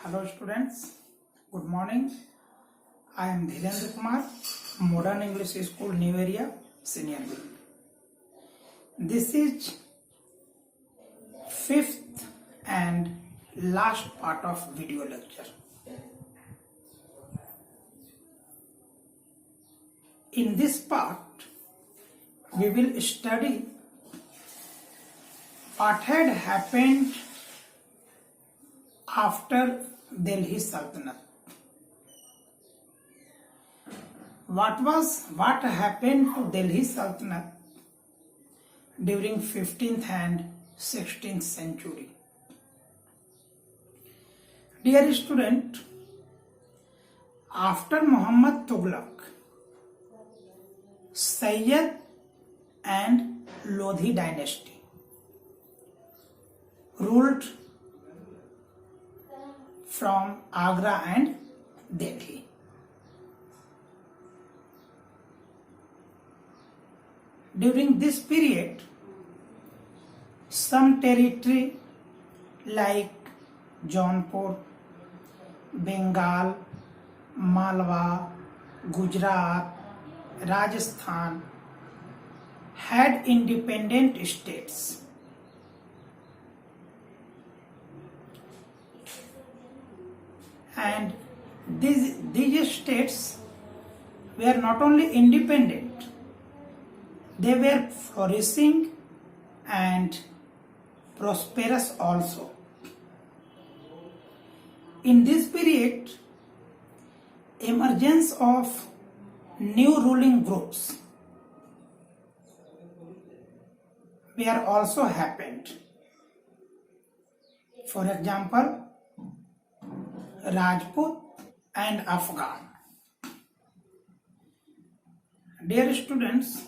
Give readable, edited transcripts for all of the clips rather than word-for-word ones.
Hello students, good morning. I am Dhirendra, Modern English School, New Area, Senior B. This is fifth and last part of video lecture. In this part, we will study what had happened after Delhi Sultanate. What happened to Delhi Sultanate during 15th and 16th century? Dear student, after Muhammad Tughlaq, Sayyid and Lodhi dynasty ruled from Agra and Delhi. During this period, some territory like Jaunpur, Bengal, Malwa, Gujarat, Rajasthan had independent states. And these states were not only independent, they were flourishing and prosperous also. In this period, emergence of new ruling groups were also happened. For example, Rajput and Afghan. Dear students,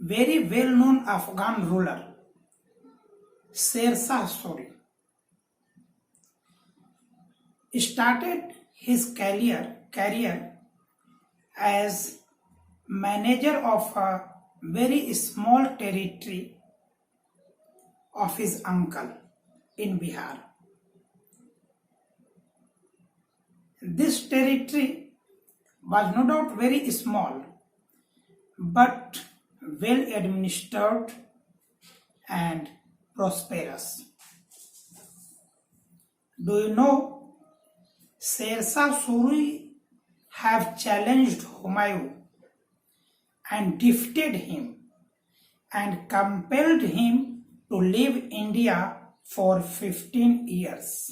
very well-known Afghan ruler, Sher Shah Suri, started his career as manager of a very small territory of his uncle in Bihar. This territory was no doubt very small, but well administered and prosperous. Do you know, Sher Shah Suri have challenged Humayun and defeated him and compelled him to leave India for 15 years.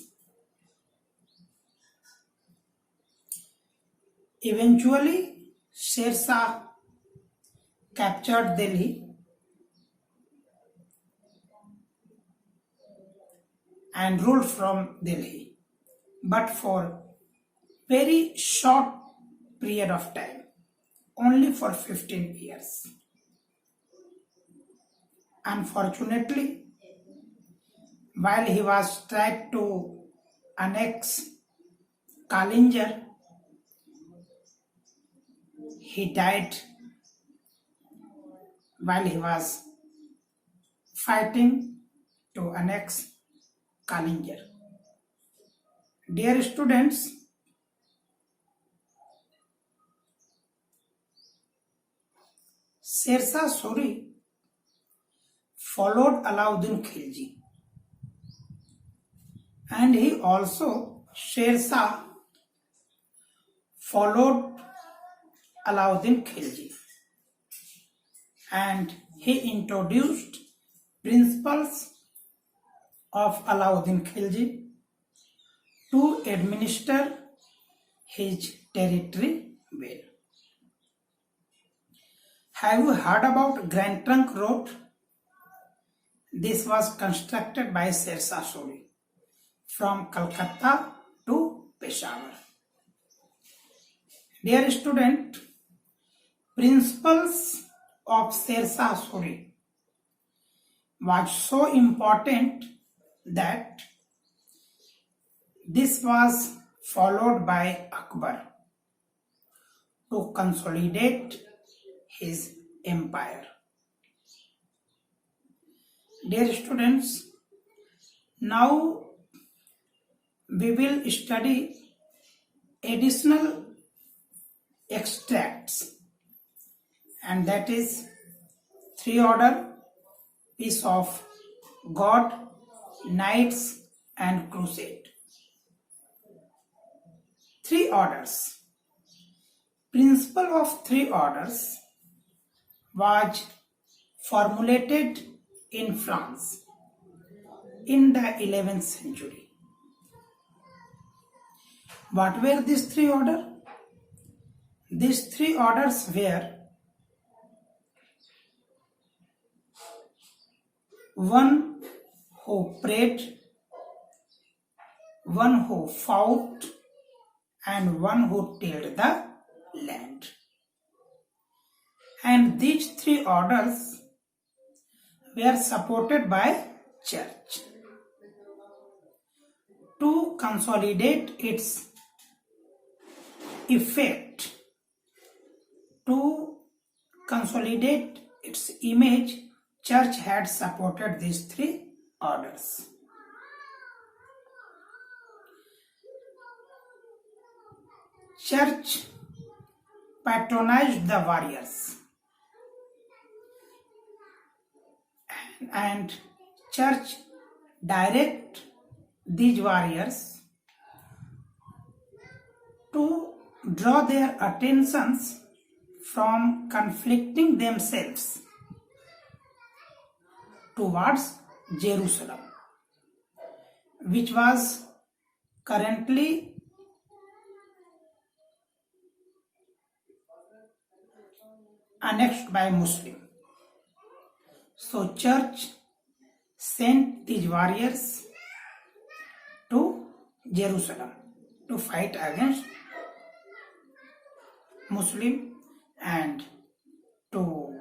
Eventually, Sher Shah captured Delhi and ruled from Delhi, but for very short period of time, only for 15 years. Unfortunately, while he was trying to annex Kalinjar, he died while he was fighting to annex Kalinjar. Dear students, Sher Shah Suri followed Alauddin Khilji, and he also, Sher Shah, followed Alauddin Khilji, and he introduced principles of Alauddin Khilji to administer his territory well. Have you heard about Grand Trunk Road? This was constructed by Sher Shah Suri from Calcutta to Peshawar. Dear student, principles of Sher Shah Suri was so important that this was followed by Akbar to consolidate his empire. Dear students, Now we will study additional extracts, and that is three order, peace of God, knights and crusade. Three orders. Principle of three orders was formulated in France in the 11th century. What were these three orders? These three orders were: one who prayed, one who fought, and one who tilled the land. And these three orders were supported by church to consolidate its effect, to consolidate its image. Church had supported these three orders. Church patronized the warriors, and church direct these warriors to draw their attentions from conflicting themselves towards Jerusalem, which was currently annexed by Muslim. So church sent these warriors to Jerusalem to fight against Muslim and to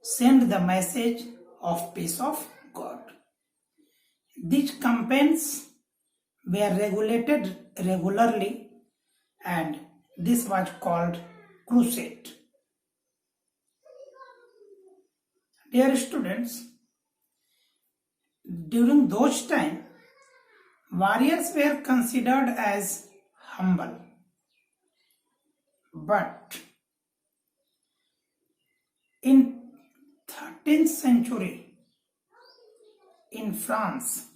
send the message of peace of God. These campaigns were regulated regularly, and this was called crusade. Dear students, during those times, warriors were considered as humble. But in 13th century in France,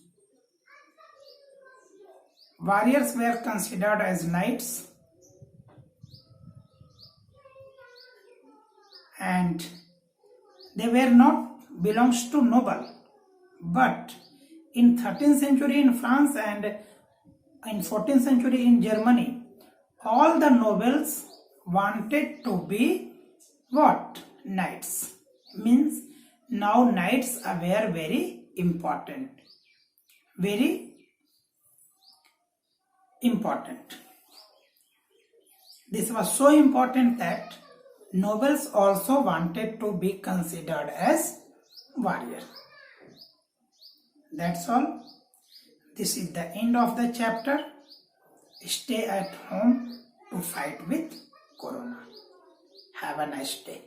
warriors were considered as knights, and they were not belongs to noble. But in 13th century in France and in 14th century in Germany, all the nobles wanted to be what? Knights. Means now knights were very important. Very important. This was so important that nobles also wanted to be considered as warriors. That's all. This is the end of the chapter. Stay at home to fight with Corona. Have a nice day.